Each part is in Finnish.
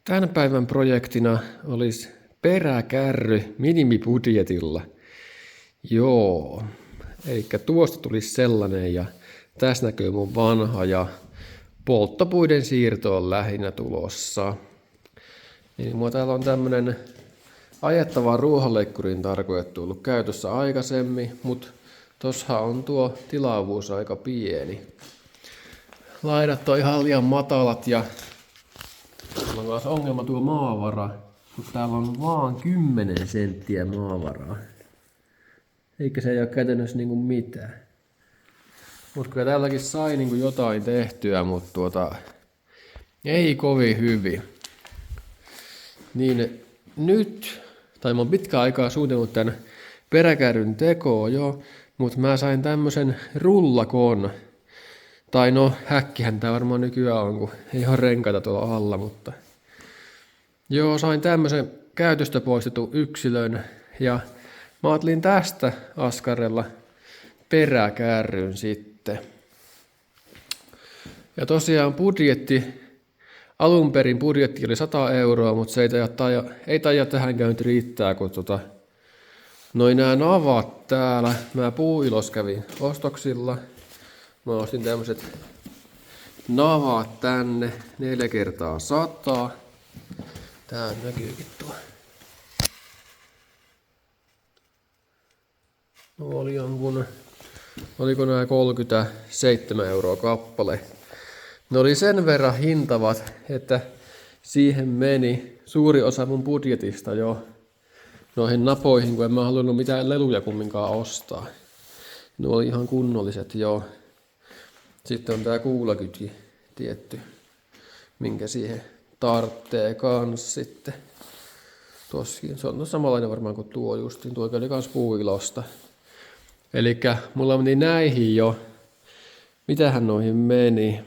Tämän päivän projektina olisi peräkärry minimibudjetilla. Joo, eli tuosta tulisi sellainen ja tässä näkyy mun vanha ja polttopuiden siirto on lähinnä tulossa. Niin mulla täällä on tämmönen ajettava ruohonleikkuriin tarkoitettu ollut käytössä aikaisemmin, mutta tossahan on tuo tilavuus aika pieni. Laidat on ihan liian matalat ja mulla on myös ongelma tuo maavara, mutta täällä on vaan 10 senttiä maavaraa. Eikä se ei ole käytännössä niinku mitään. Mutta kyllä täälläkin sai niinku jotain tehtyä, mutta ei kovin hyvin. Niin nyt, tai mä oon pitkään aikaa suunnitellut tän peräkärryn tekoa jo, mutta mä sain tämmösen rullakon. Tai no, häkkihän tää varmaan nykyään on, kun ei ole renkaita tuolla alla, mutta joo, sain tämmösen käytöstä poistetun yksilön ja mä ajattelin tästä askarella peräkärryn sitten. Ja tosiaan alun perin budjetti oli 100 €, mutta se ei taida tähänkään nyt riittää, kun noin nää navat täällä, mä Puuilos kävin ostoksilla. Mä ostin tämmöset navat tänne 4x100. Tää näkyykin tuo. Oliko nää 37 € kappale. Ne oli sen verran hintavat, että siihen meni suuri osa mun budjetista jo noihin napoihin, kun en mä halunnut mitään leluja kumminkaan ostaa. Ne oli ihan kunnolliset jo. Sitten on tää kuulakyti tietty, minkä siihen tarttee kans sitten. Toskin, se on samanlainen varmaan kuin tuo justiin, tuo oli kans Puuilosta. Elikkä mulla meni näihin jo, mitähän noihin meni?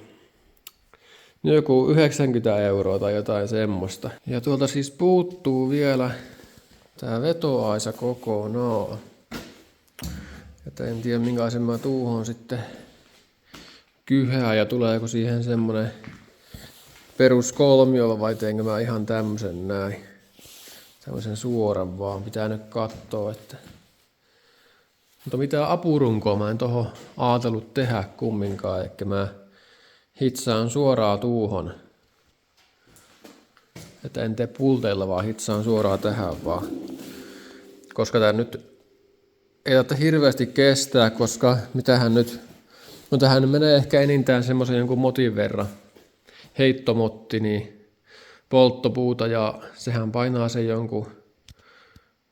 Joku 90 € tai jotain semmoista. Ja tuolta siis puuttuu vielä tää vetoaisa kokonaan. Että en tiedä minkälaisen mä tuuhon sitten kyhää ja tuleeko siihen semmonen peruskolmiolla vai teenkö mä ihan tämmösen näin. Tämmösen suoran vaan, pitää nyt kattoo, että mutta mitään apurunkoa mä en tohon ajatellut tehdä kumminkaan, eikä mä hitsaan suoraan tuuhon. Että en tee pulteilla, vaan hitsaan suoraan tähän vaan. Koska tää nyt ei tarvitse hirveästi kestää, koska mitähän nyt, no tähän menee ehkä enintään semmoisen jonkun motin verran. Heittomotti, niin polttopuuta ja sehän painaa sen jonkun,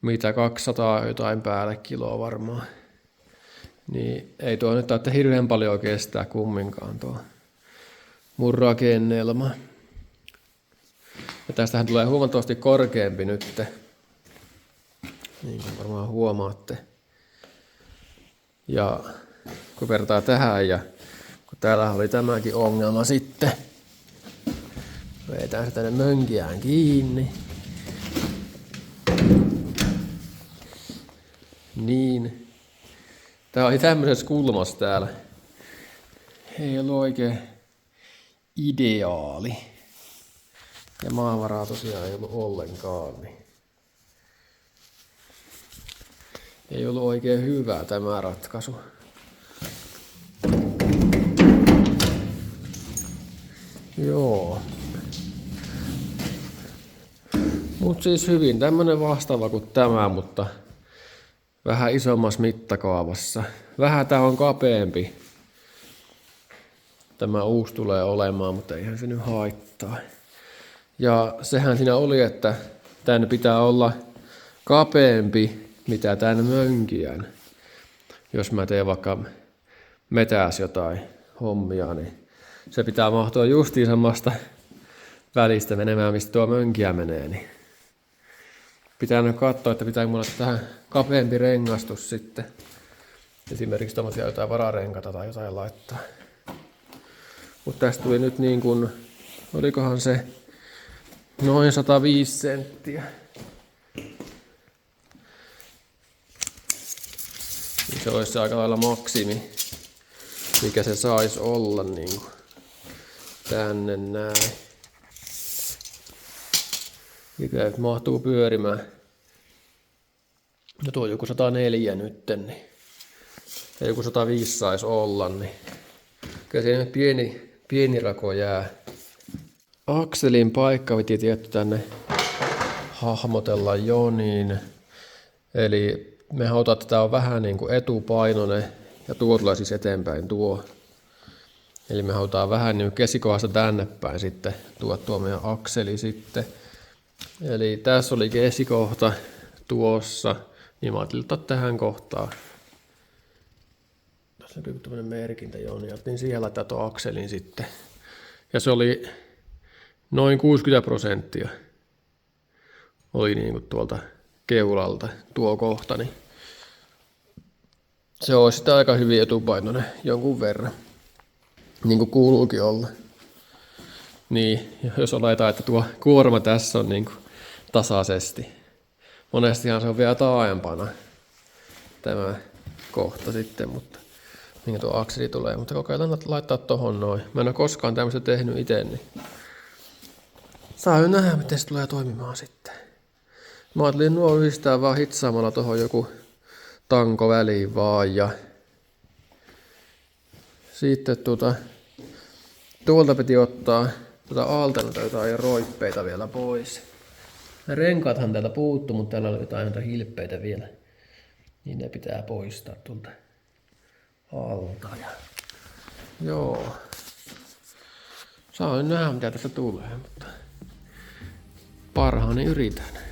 mitä 200 jotain päälle kiloa varmaan. Niin ei tuo nyt tarvitse hirveän paljon kestää kumminkaan tuo mun rakennelma. Ja tästähän tulee huomattavasti korkeampi nyt, niin kuin varmaan huomaatte. Ja kun vertaa tähän ja kun täällä oli tämäkin ongelma sitten. Vetään se tänne mönkiään kiinni. Niin. Tää oli tämmöisessä kulmassa täällä. Ei ollut oikein ideaali. Ja maavaraa tosiaan ei ollut ollenkaan. Niin. Ei ollut oikein hyvä tämä ratkaisu. Joo. Mut siis hyvin tämmönen vastaava kuin tämä, mutta vähän isommassa mittakaavassa. Vähän tää on kapeampi. Tämä uusi tulee olemaan, mutta eihän se nyt haittaa. Ja sehän siinä oli, että tän pitää olla kapeampi mitä tän mönkiän. Jos mä teen vaikka metäs jotain hommia, niin se pitää mahtua justiin samasta välistä menemään, mistä tuo mönkiä menee. Niin pitää nyt katsoa, että pitääkö mulla tähän kapeampi rengastus sitten. Esimerkiksi tommosia jotain vararenkata tai jotain laittaa. Mutta tästä tuli nyt niin kuin, olikohan se noin 105 senttiä. Niin se olisi aika lailla maksimi, mikä se saisi olla niin kuin tänne näin. Ja kyllä nyt mahtuu pyörimään. No tuo joku 104 nytten, niin ja joku 105 saisi olla, niin kyllä siinä nyt pieni rako jää. Akselin paikka piti tietty tänne hahmotella jo, niin eli me halutaan, että tämä on vähän niin kuin etupainoinen ja tuo tulee siis eteenpäin tuo. Eli me halutaan vähän niin keskikohdasta tänne päin sitten tuo meidän akseli sitten. Eli tässä oli keskikohta tuossa, niin mä ajattelin ottaa tähän kohtaan. Tässä näkyy tämmöinen merkintä jo, niin otin siihen laittaa tuon akselin sitten. Ja se oli noin 60% oli niin kuin tuolta keulalta tuo kohta, niin se olisi sitä aika hyvin etupainoinen jonkun verran, niin kuin kuuluukin olla. Niin, jos oletaan, että tuo kuorma tässä on niin kuin tasaisesti. Monestihan se on vielä taaempana tämä kohta sitten, mutta minkä tuo akseli tulee. Mutta kokeillaan laittaa tohon noin. Mä en ole koskaan tämmöistä tehnyt itse, niin saa jo nähdä, miten se tulee toimimaan sitten. Mä ajattelin nuo yhdistää vaan hitsaamalla tohon joku tanko väliin vaan ja sitten tuolta piti ottaa alternata jotain roippeita vielä pois. Ne renkaathan täältä puuttu, mutta täällä oli jotain hilppeitä vielä. Niin ne pitää poistaa tuolta alta. Joo. Saa nyt nähdä mitä tässä tulee, mutta parhaani yritän.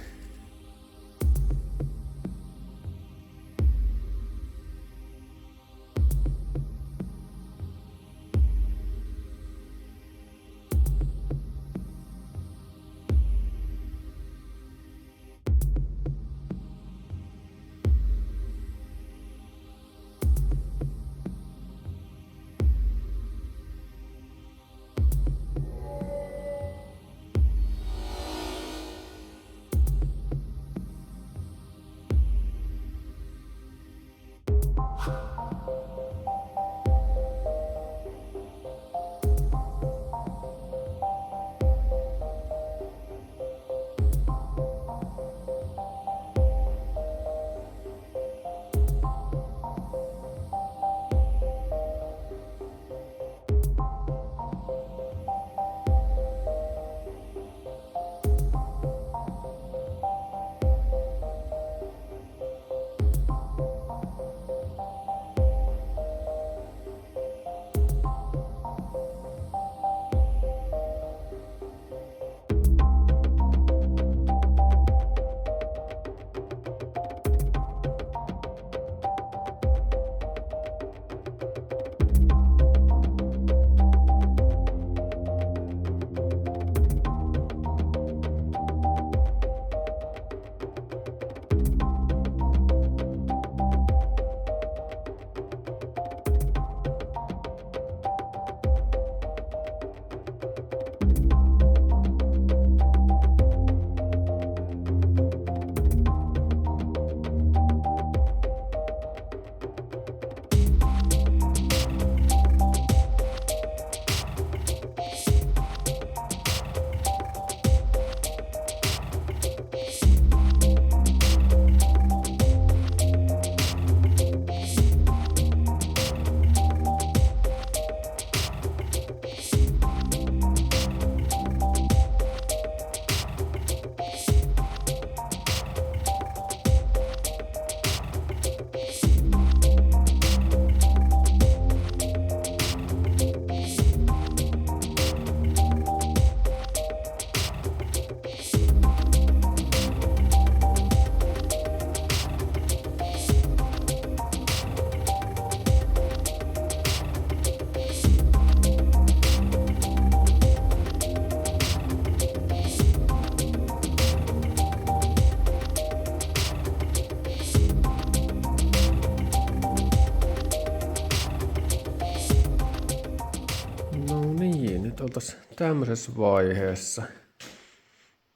oltaisiin tämmöisessä vaiheessa.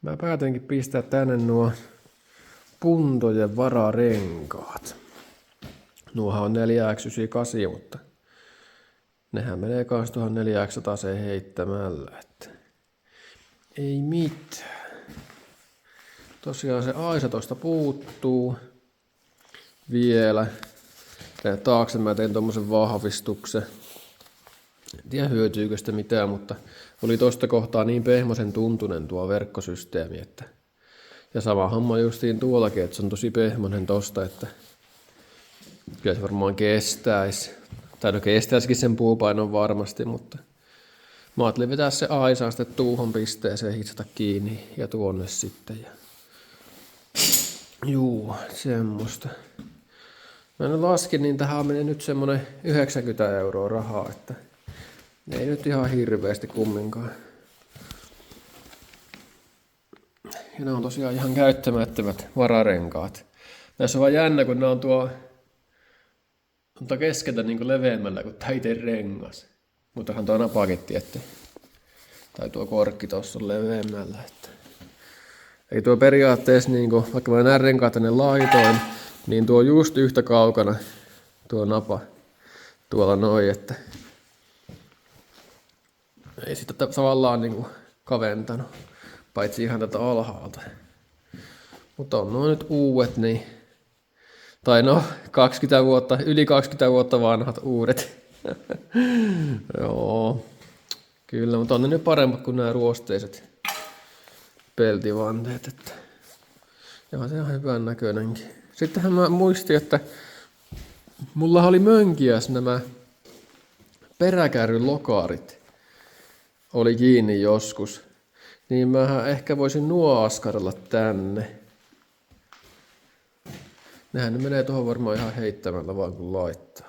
Mä päätinkin pistää tänne nuo puntojen vararenkaat. Nuohan on 4X98, mutta nehän menee kans tuohon 4X100 heittämällä. Että ei mitään. Tosiaan se aisa tosta puuttuu vielä. Tänne taakse mä tein tommosen vahvistuksen. En tiedä hyötyykö sitä mitään, mutta oli tosta kohtaa niin pehmosen tuntunen tuo verkkosysteemi, että ja sama homma justiin tuollakin, että se on tosi pehmonen tosta, että kyllä se varmaan kestäisi. Tai no kestäisikin sen puupainon varmasti, mutta mä ajattelin vetää se aisa sitten tuuhon pisteeseen, hitsata kiinni ja tuonne sitten. Ja juu, semmoista. Mä nyt laskin, niin tähän menee nyt semmonen 90 € rahaa, että ei nyt ihan hirveästi kumminkaan. Ja ne on tosiaan ihan käyttämättömät vararenkaat. Näissä on vaan jännä, kun ne on tuo keskeltä niin leveämmällä kuin tää ite rengas. Muttahan tuo napaketti, että tai tuo korkki tuossa on leveämmällä. Että ei tuo periaatteessa, niin kuin, vaikka mä näen renkaat tänne laitoin, niin tuo just yhtä kaukana tuo napa tuolla noin, että ei sitä tavallaan niin kuin kaventanut, paitsi ihan tätä alhaalta. Mutta on nuo nyt uudet, niin, tai no 20 vuotta, yli 20 vuotta vanhat uudet. Joo, kyllä, mutta on ne nyt paremmat kuin nämä ruosteiset peltivanteet, että joo, se on hyvän näköinenkin. Sittenhän mä muistin, että mulla oli mönkiäs nämä peräkärryn lokaarit oli kiinni joskus, niin mä ehkä voisin nuo askarella tänne. Nehän ne menee tuohon varmaan ihan heittämällä vaan kun laittaa.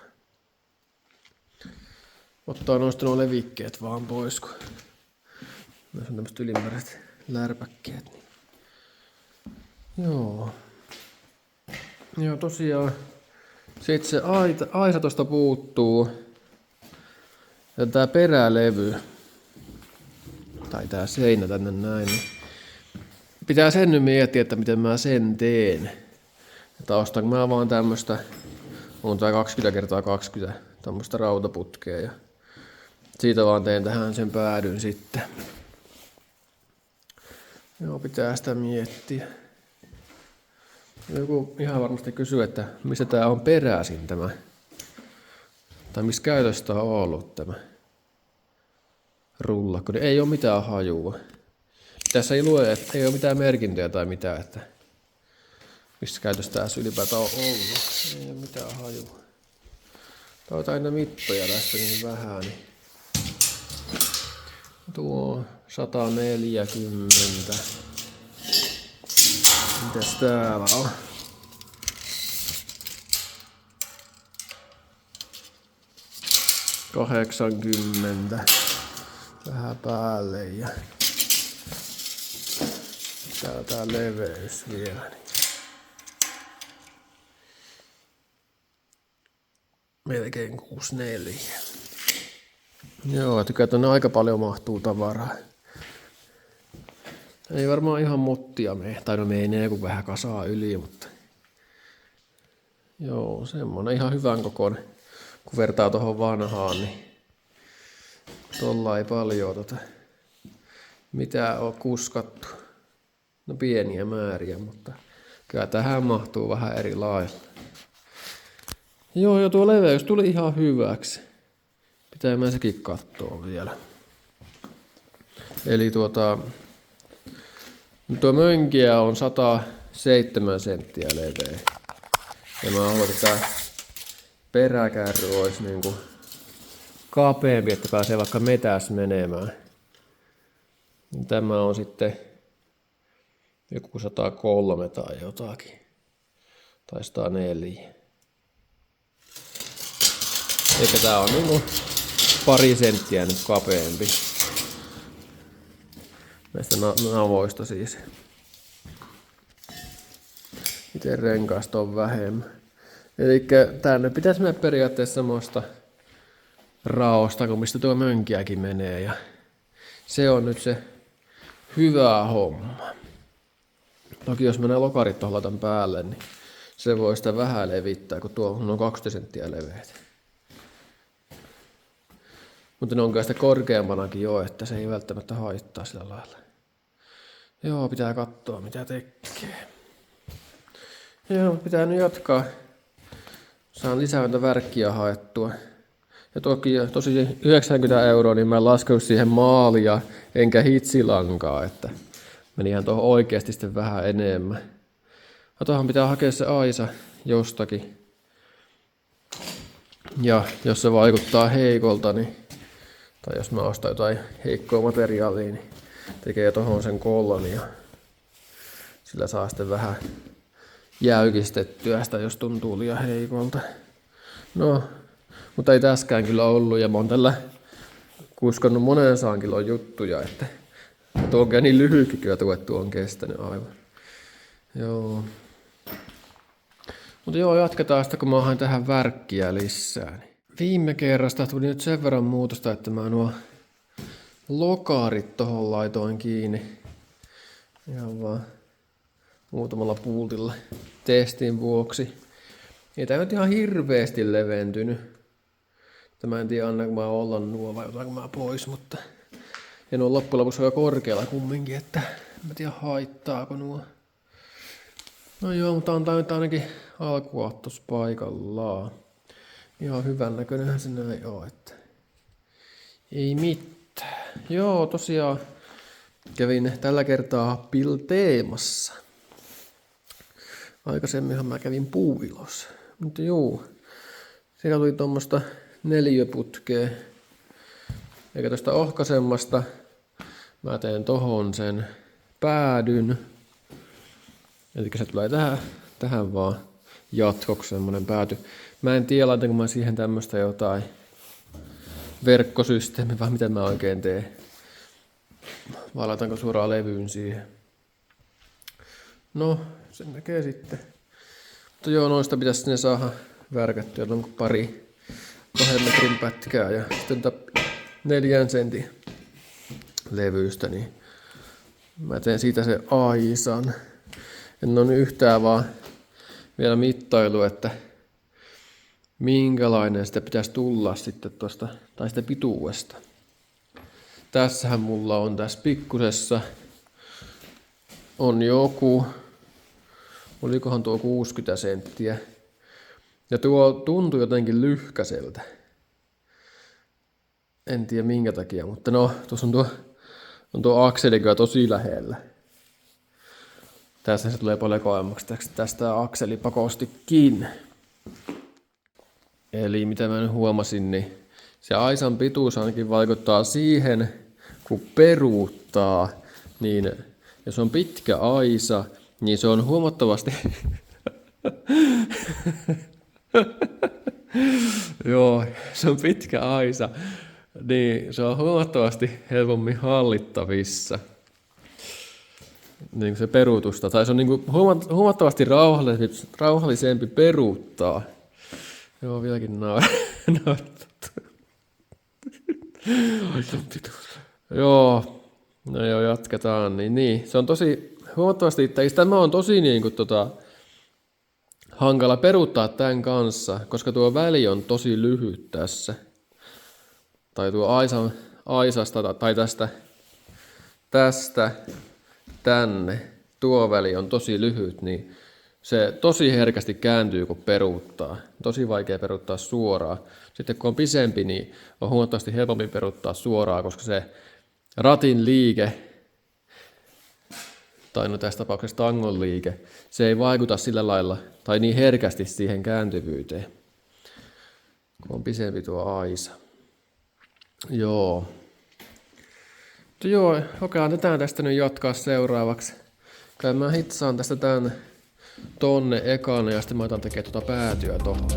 Ottaa noista nuo levikkeet vaan pois, kun näissä on tämmöset ylimmäiset lärpäkkeet. Niin. Joo. Joo, tosiaan. Sitten se aisa tosta puuttuu. Ja tää perälevy. Tai tää seinä tänne näin. Niin pitää sen nyt miettiä, että miten mä sen teen. Että ostanko mä vaan tämmöstä. On tää 20x20 tämmöstä rautaputkea. Ja siitä vaan teen tähän sen päädyn sitten. Joo, pitää sitä miettiä. Joku ihan varmasti kysyy, että missä tää on peräisin tämä. Tai missä käytöstä on ollut tämä rullakko. Niin ei ole mitään hajua. Tässä ei lue, että ei ole mitään merkintöjä tai mitään, että missä käytössä tässä ylipäätään on ollut. Ei ole mitään hajua. Tää on aina mittoja tästä niin vähän. Niin tuo 140. Mitäs täällä on? 80. Vähän päälle ja täällä tää leveys vielä. Niin. Melkein 64. Joo, tykkää, että aika paljon mahtuu tavaraa. Ei varmaan ihan mottia mene, tai no menee kun vähän kasaa yli, mutta joo, semmonen ihan hyvän kokoinen. Kun vertaa tuohon vanhaan, niin tuolla ei paljon mitään ole kuskattu. No pieniä määriä, mutta kyllä tähän mahtuu vähän eri lailla. Joo, ja tuo leveys tuli ihan hyväksi. Pitää mä sekin katsoa vielä. Eli tuo mönkiä on 107 senttiä leveä. Ja mä haluan, että tää peräkärry olisi niinku kapeampi, että pääsee vaikka metäs menemään. Tämä on sitten joku 103 tai jotakin. Tai 104. Eikä tää on niinku pari senttiä nyt kapeampi. Näistä navoista siis. Itse renkaasta on vähemmän. Elikkä tänne pitäisi mennä periaatteessa semmoista raosta, kun mistä tuo mönkiäkin menee. Ja se on nyt se hyvä homma. Toki jos mennään lokarit tuohon laitan päälle, niin se voi sitä vähän levittää, kun tuo on 20 senttiä leveät. Mutta ne on kai sitä korkeampanakin jo, että se ei välttämättä haittaa sillä lailla. Joo, pitää katsoa mitä tekee. Joo, pitää nyt jatkaa. Saan lisää värkkiä haettua. Ja tosi 90 €, niin mä en laskenut siihen maalia enkä hitsilankaa, että menihän tuohon oikeasti sitten vähän enemmän. Ja tuohon pitää hakea se aisa jostakin. Ja jos se vaikuttaa heikolta, niin, tai jos mä ostan jotain heikkoa materiaalia, niin tekee tohon sen kollon ja sillä saa sitten vähän jäykistettyä sitä, jos tuntuu liian heikolta. No, mutta ei täskään kyllä ollut, ja mä oon tällä kuskannut monen saan kilon juttuja, että tuo on niin lyhytkin kyllä tuettu on kestänyt aivan. Joo. Mutta joo, jatketaan sitä, kun mä haen tähän värkkiä lisää. Niin. Viime kerrasta tuli nyt sen verran muutosta, että mä nuo lokaarit tohon laitoin kiinni. Ihan vaan muutamalla pultilla testin vuoksi. Ei tää nyt ihan hirveesti leventynyt. Mä en tiedä, annaanko mä olla nuo vai otanko mä pois, mutta ja nuo loppujen lopuksi on jo korkealla kumminkin, että en tiedä haittaako nuo. No joo, mutta antaa nyt ainakin alkuahtos paikallaan. Ihan hyvän näköinenhän se näin on, että ei mitään. Joo, tosiaan kävin tällä kertaa Pilteemassa. Aikaisemminhan mä kävin Puuilossa. Mutta joo, siellä tuli tuommoista 4-putkea. Eikä tuosta ohkaisemmasta mä teen tohon sen päädyn. Eli se tulee tähän vaan jatkoksi semmonen pääty. Mä en tiedä, laitanko mä siihen tämmöstä jotain verkkosysteemi vai miten mä oikein teen. Vai laitanko suoraan levyyn siihen. No, sen näkee sitten. Mutta joo, noista pitäisi sinne saada värkättyä pari 2 metrin pätkää ja sitten 4 sentin levyistä, niin mä teen siitä se aisan. En ole yhtään vaan vielä mittailu, että minkälainen sitä pitäisi tulla sitten tuosta, tai sitä pituudesta. Tässähän mulla on tässä pikkusessa on joku, olikohan tuo 60 senttiä. Ja tuo tuntuu jotenkin lyhkäseltä. En tiedä minkä takia, mutta no, tuossa on tuo akseli kyllä tosi lähellä. Tässä se tulee paljon koemmaksi tästä akseli pakostikin. Eli mitä mä nyt huomasin, niin se aisan pituus ainakin vaikuttaa siihen, kun peruuttaa, niin jos on pitkä aisa, niin se on huomattavasti joo, se on pitkä aisa, niin se on huomattavasti helpommin hallittavissa. Niin se peruutusta, tai se on niin kuin huomattavasti rauhallisempi peruuttaa. Joo, vieläkin naurattu. Joo, no joo, jatketaan. Niin, se on tosi huomattavasti, tämä on tosi niin kuin, hankala peruuttaa tämän kanssa, koska tuo väli on tosi lyhyt tässä. Tai tuo aisasta tai tästä tänne, tuo väli on tosi lyhyt, niin se tosi herkästi kääntyy, kun peruuttaa. Tosi vaikea peruuttaa suoraan. Sitten kun on pisempi, niin on huomattavasti helpompi peruuttaa suoraan, koska se ratin liike, tai no tässä tapauksessa tangon liike, se ei vaikuta sillä lailla, tai niin herkästi siihen kääntyvyyteen, kun on pisempi tuo aisa. Joo. Joo, okei, otetaan tästä nyt jatkaa seuraavaksi. Kai mä hitsaan tästä tän tonne ekana ja sitten mä otan tekemään tuota päätyä tohon.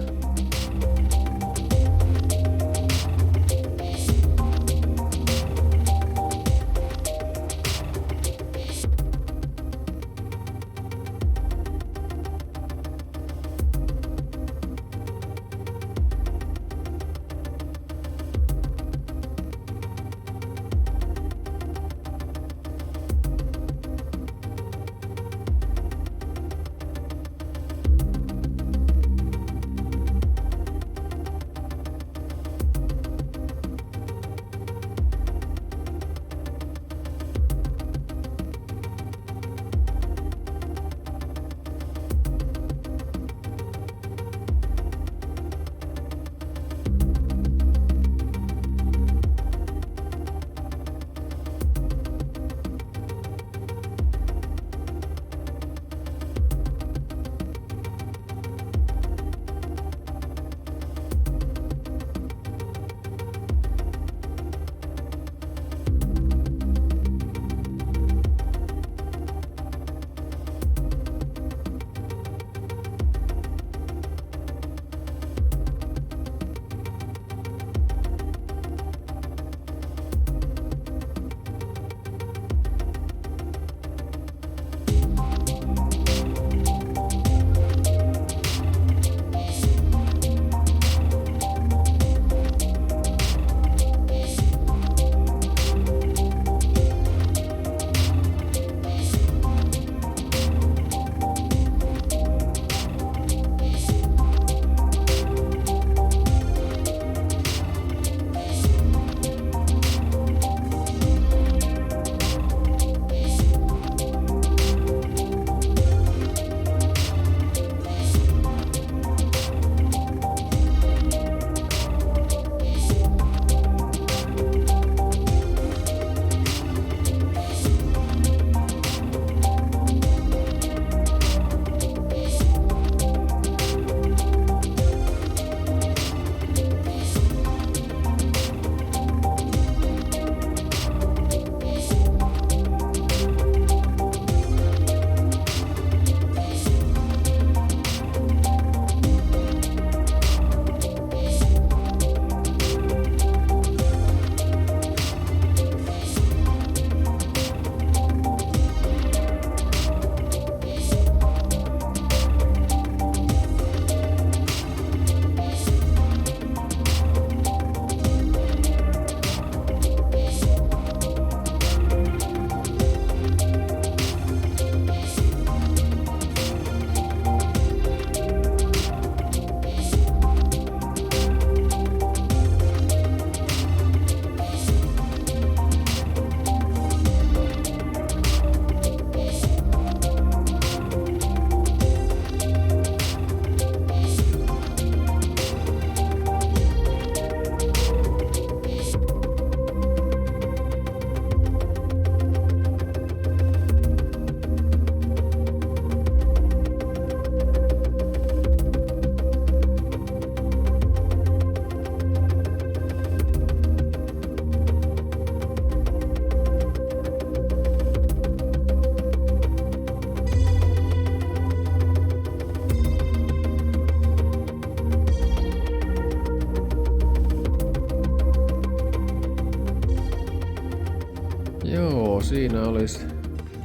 olisi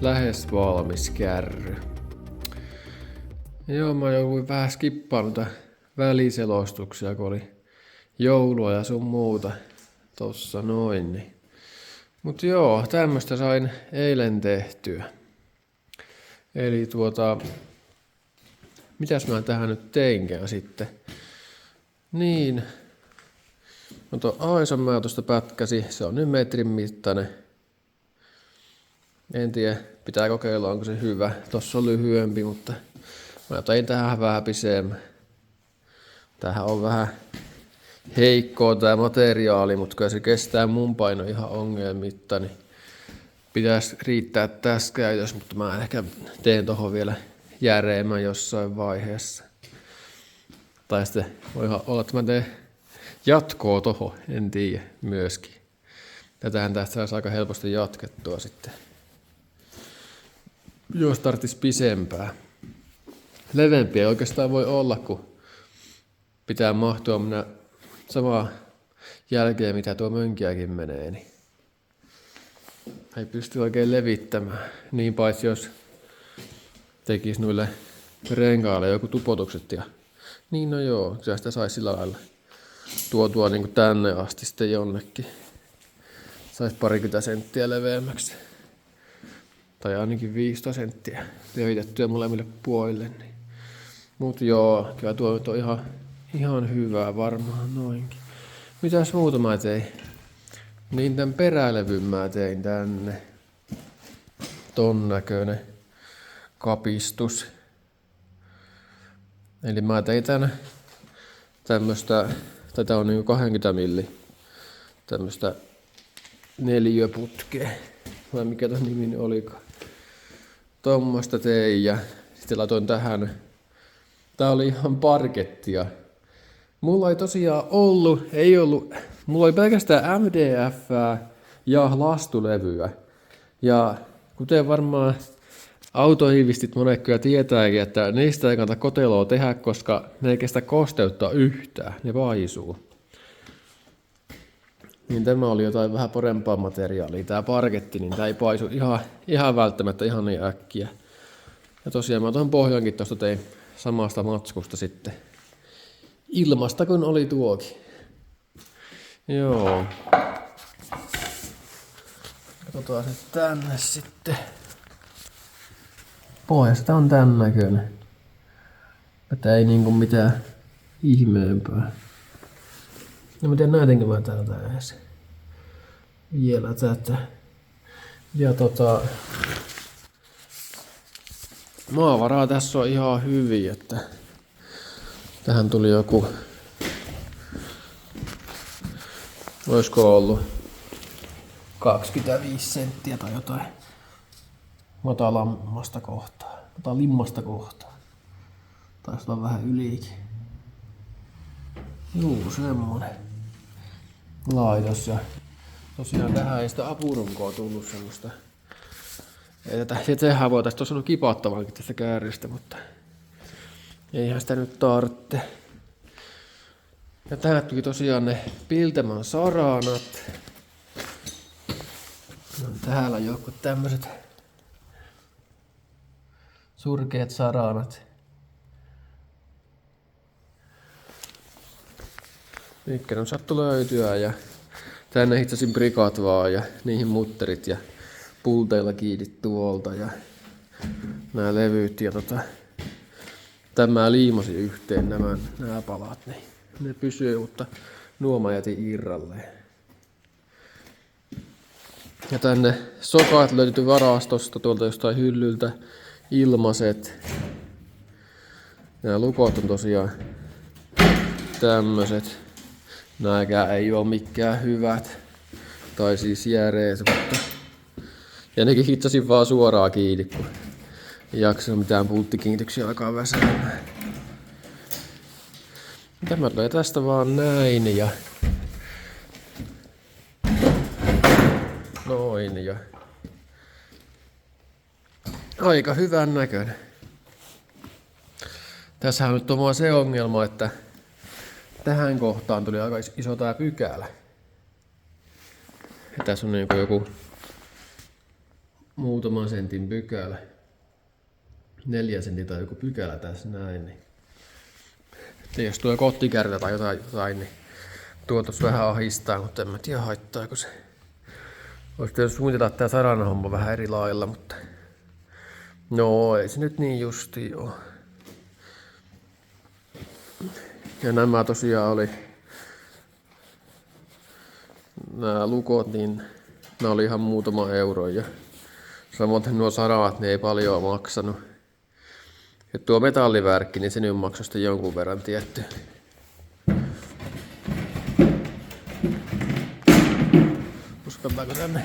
lähes valmis kärry. Joo, mä jouduin vähän skippaamaan noita väliselostuksia, kun oli joulua ja sun muuta tossa noin. Niin. Mut joo, tämmöstä sain eilen tehtyä. Eli mitäs mä tähän nyt teinkään sitten? Niin. No tuo Aisan mä tuosta pätkäsi, se on nyt metrin mittainen. En tiedä, pitää kokeilla onko se hyvä. Tossa on lyhyempi, mutta mä tein tähän vähän pisemmän. Tämähän on vähän heikkoa tää materiaali, mutta kyllä se kestää mun paino ihan ongelmitta, niin pitäisi riittää tässä käytössä, mutta mä ehkä teen tohon vielä järeemmän jossain vaiheessa. Tai sitten voi olla, että mä teen jatkoa tohon, en tiedä myöskin. Tätähän tästä saisi aika helposti jatkettua sitten. Jos tarvitsisi pisempää. Leveämpiä ei oikeastaan voi olla, kun pitää mahtua minä samaa jälkeen, mitä tuo mönkiäkin menee. Niin ei pysty oikein levittämään. Niin paitsi jos tekisi noille renkaille joku tupotukset. Ja niin no joo, kyllä sitä saisi sillä lailla tuotua niin kuin tänne asti sitten jonnekin. Saisi 20 senttiä leveämmäksi. Tai ainakin 15 senttiä levitettyä molemmille puolille. Niin. Mut joo, kyllä tuo nyt on ihan hyvää varmaan noinkin. Mitäs muuta mä tein? Niin tän perälevyn mä tein tänne. Ton näköinen kapistus. Eli mä tein tän tämmöstä, tätä on niinku 20 milli. Tämmöstä neliöputkea. Vai mikä ton nimi olikaan. Tommosta tein ja sitten laitoin tähän. Tää oli ihan parkettia. Mulla ei tosiaan mulla oli pelkästään MDF:ää ja lastulevyä. Ja kuten varmaan autohiivistit monet kyllä tietääkin, että niistä ei kannata koteloa tehdä, koska ne ei kestä kosteutta yhtään, ne vaisuu. Niin tämä oli jotain vähän parempaa materiaalia, tää parketti, niin tää ei paisu ihan välttämättä ihan niin äkkiä. Ja tosiaan mä tuon pohjankin tosta tein samasta matskusta sitten. Ilmasta kun oli tuokin. Joo. Katsotaan se tänne sitten. Pohjasta on tän näköinen. Tätä ei niinku mitään ihmeempää. No miten näytinkö mä täältä edes? Vielä tätä. Ja maavaraa tässä on ihan hyvin, että tähän tuli joku, olisiko ollut 25 senttiä tai jotain matalimmasta kohtaa. Taisi olla vähän ylikin. Juu, semmonen laitos ja tosiaan tähän ei sitä apurunkoa tullut semmoista. Ei tähän voitais tuossa kipattavankin tästä kääristä, mutta eihän sitä nyt tarvitse. Ja tähän tuli tosiaan ne Piltemän saranat. No, täällä joku tämmöset surkeat saranat. Mitkä on sattu löytyä ja tänne hitsasin brikat vaan ja niihin mutterit ja pulteilla kiinni tuolta ja nämä levyt ja tämä liimosi yhteen nämä palat, niin ne pysyy, mutta nuo mä jätin irralleen. Ja tänne sokat löytyi varastosta tuolta jostain hyllyltä, ilmaiset. Nämä lukot on tosiaan tämmöset. Nääkään ei oo mikään hyvät. Tai siis järeet, mutta ja nekin hitsasin vaan suoraan kiinni, kun ei jaksanut mitään pulttikiinnityksiä alkaa väsäämään. Tämä tulee tästä vaan näin ja noin ja aika hyvän näköinen. Tässähän nyt on vaan se ongelma, että tähän kohtaan tuli aika iso tää pykälä. Ja tässä on niinku joku muutaman sentin pykälä. 4 sentin tai joku pykälä tässä näin. Niin. Jos tuo kottikärtä tai jotain, niin tuotus vähän ahistaa, mutta en mä tiedä haittaako se. Olisi pitänyt suunnitella tää saranahomma vähän eri lailla, mutta no ei se nyt niin justi oo. Ja nämä tosiaan oli nämä lukot, niin nämä oli ihan muutama euro ja samoin nuo sarat, ne ei paljon maksanut. Ja tuo metallivärkki, niin se nyt maksoi sitten jonkun verran tietty. Uskaltaako tänne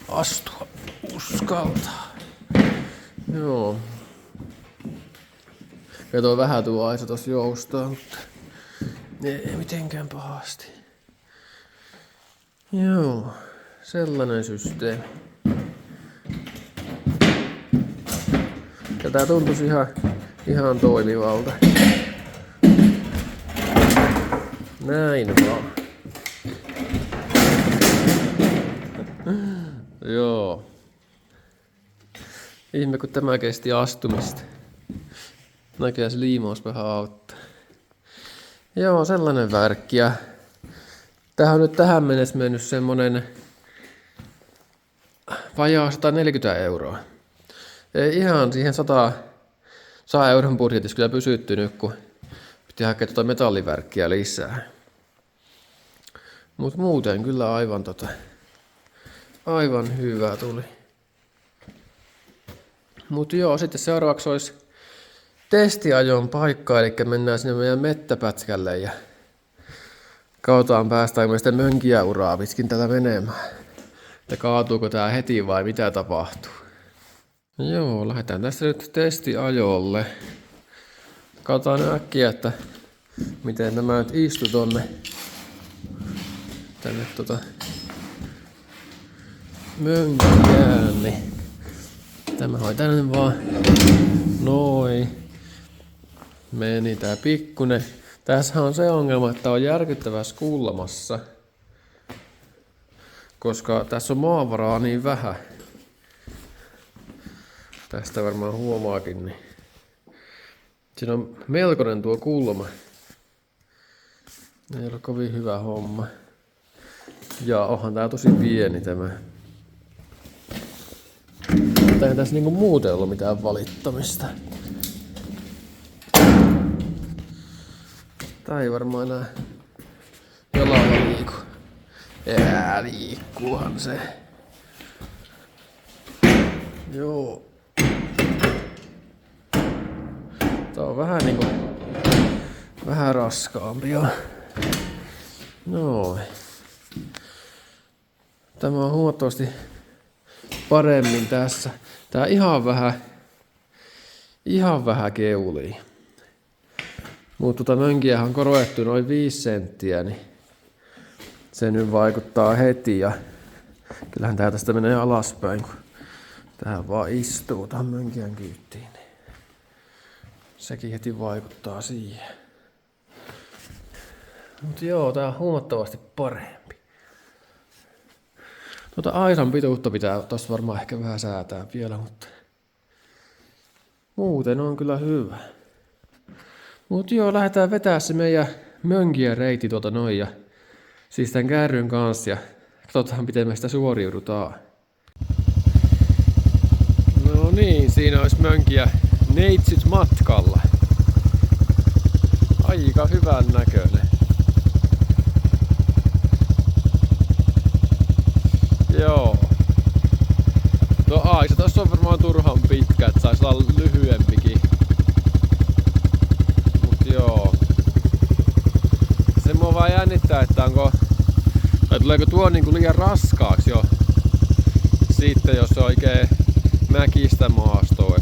astua? Uskaltaa. Joo. Ja tuo vähän tuo aisa tossa joustaa, mutta ei mitenkään pahasti. Joo, sellainen systeemi. Ja tää tuntuisi ihan toimivalta. Näin vaan. Joo. Ihme kun tämä kesti astumista. Näköjään se liimaus vähän auttaa. Joo, sellainen värkki. Ja tähän on nyt tähän mennessä mennyt semmonen vajaa 140 euroa. Ei ihan siihen 100 euron budjetissa kyllä pysyttynyt, kun piti hakea tuota metallivärkkiä lisää. Mut muuten kyllä aivan hyvä tuli. Mut joo, sitten seuraavaksi olisi testiajon paikka, eli mennään sinne meidän mettäpätkälle ja katsotaan päästäänkö me sitten mönkiä uraa pitkin tätä menemään. Ja kaatuuko tää heti vai mitä tapahtuu. Joo, lähdetään tästä nyt testiajolle. Katsotaan äkkiä, että miten nämä nyt istu tänne mönkään. Niin tämä on tänne vaan. Noin. Meni tää pikkunen. Tässä on se ongelma, että on järkyttävässä kulmassa. Koska tässä on maavaraa niin vähän. Tästä varmaan huomaakin. Niin. Siinä on melkoinen tuo kulma. Ei ole kovin hyvä homma. Ja onhan tää tosi pieni tämä. Mutta ei tässä niinku muuten ollut mitään valittamista. Tää ei varmaan enää jalalla liiku. Liikkuuhan se. Joo. Tää on vähän niinku vähän raskaampi jo. Noin. Tämä on huomattavasti paremmin tässä. Tää ihan vähän keulii. Mutta mönkiähän on korotettu noin 5 senttiä, niin se nyt vaikuttaa heti. Ja kyllähän tää tästä menee alaspäin, kun tähän vaan istuu tähän mönkiän kyytiin. Niin sekin heti vaikuttaa siihen. Mut joo, tää on huomattavasti parempi. Aisan pituutta pitää tossa varmaan ehkä vähän säätää vielä, mutta muuten on kyllä hyvä. Mut joo, lähdetään vetää se meidän mönkien reiti tuolta noin ja siis tän kärryn kanssa ja katsotaan miten me sitä suoriudutaan. No niin, siinä olisi mönkiä neitsyt matkalla. Aika hyvän näköinen. Joo. No aisa tossa on varmaan turhan pitkä, että saisi olla lyhyempikin. Mut joo. Se mua vaan jännittää, että tuleeko tuo niinku liian raskaaksi jo. Sitten jos se oikein mäkistä maastoa,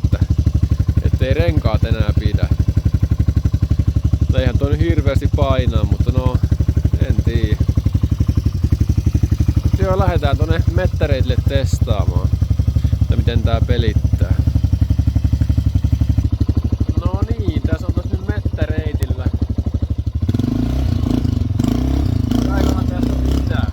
ettei renkaat enää pidä. Eihän tuo nyt hirveästi painaa, mutta no en tiedä. Joo, lähdetään tonne mettäreitille testaamaan, että miten tää pelittää. No niin, tässä on tos nyt mettäreitillä. Saikohan tästä pitää?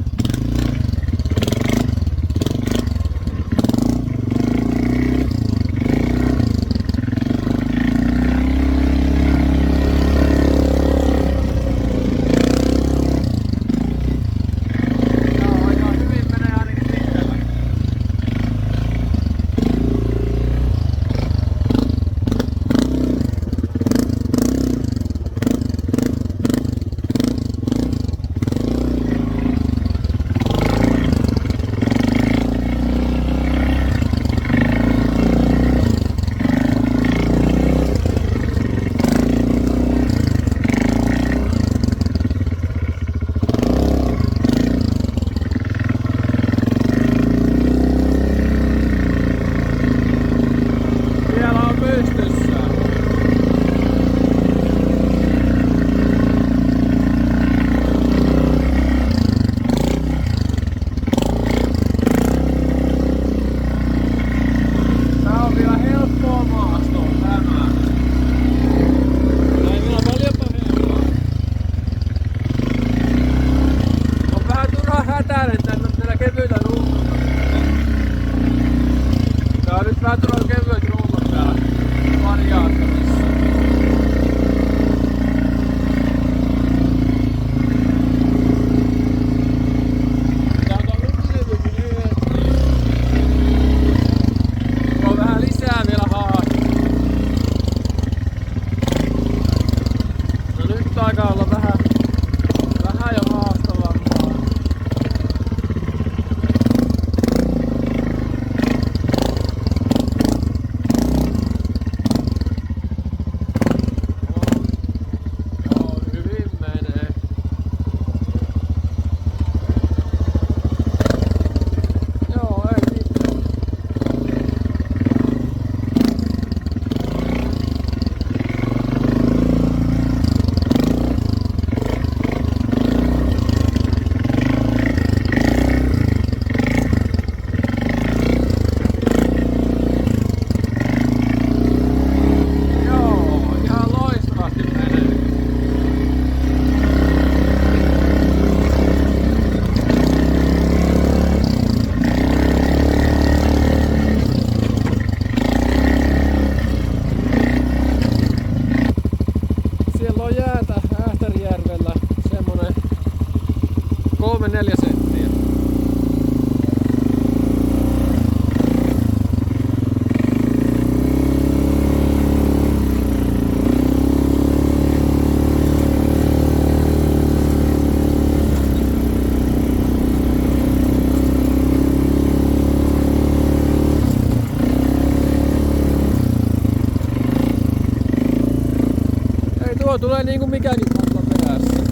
tuo tulee niinku mikäkin kappale perässä.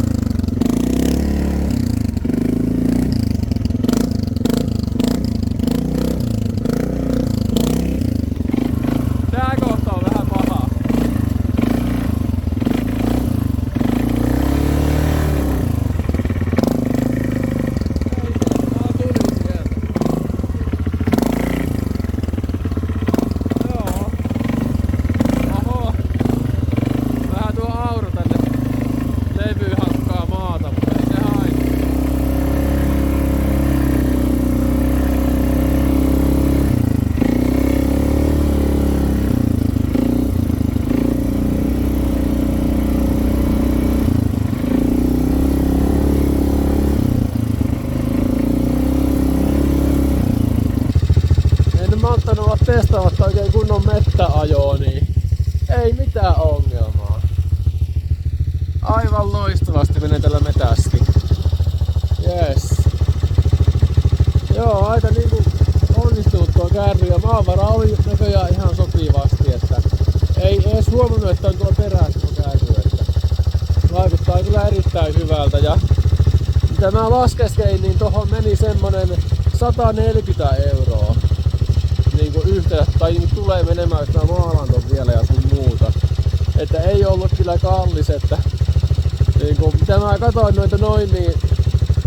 Tää kohta on vähän paha. Testaamatta oikein kunnon mettäajoa, niin ei mitään ongelmaa. Aivan loistavasti menee tällä metäskin. Yes. Joo, aika niinku onnistunut tuo kärry ja maavara oli näköjään ihan sopivasti, että ei edes huomannut, että on tuolla perässä tuo kärry, että vaikuttaa kyllä erittäin hyvältä. Ja mitä mä laskeskelin, niin tohon meni semmonen 140 €. Niinku yhteensä, tai niinku tulee menemään, jos mä maalan ton vielä ja sun muuta. Että ei ollut kyllä kallis, että niinku, mitä mä katsoin noita noin, niin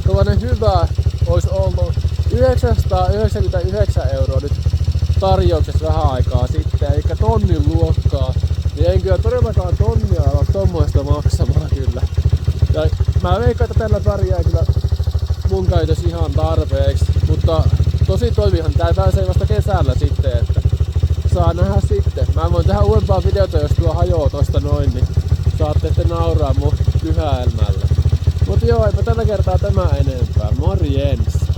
tuollainen hyvä olisi ollut 999 € nyt tarjouksessa vähän aikaa sitten, eli tonnin luokkaa. Niin en kyllä todellakaan tonnia ala tommoista maksamaan kyllä. Ja mä veikkaan, että tällä pärjää kyllä mun käytös ihan tarpeeksi, mutta tosi toimihan tää pääsee vasta kesällä sitten, että saa nähdä sitten. Mä voin tehdä uudempaa videota, jos tuo hajoaa tosta noin, niin saatte sitten nauraa mun kyhäelmälle. Mut joo, eipä tällä kertaa tämä enempää. Morjens!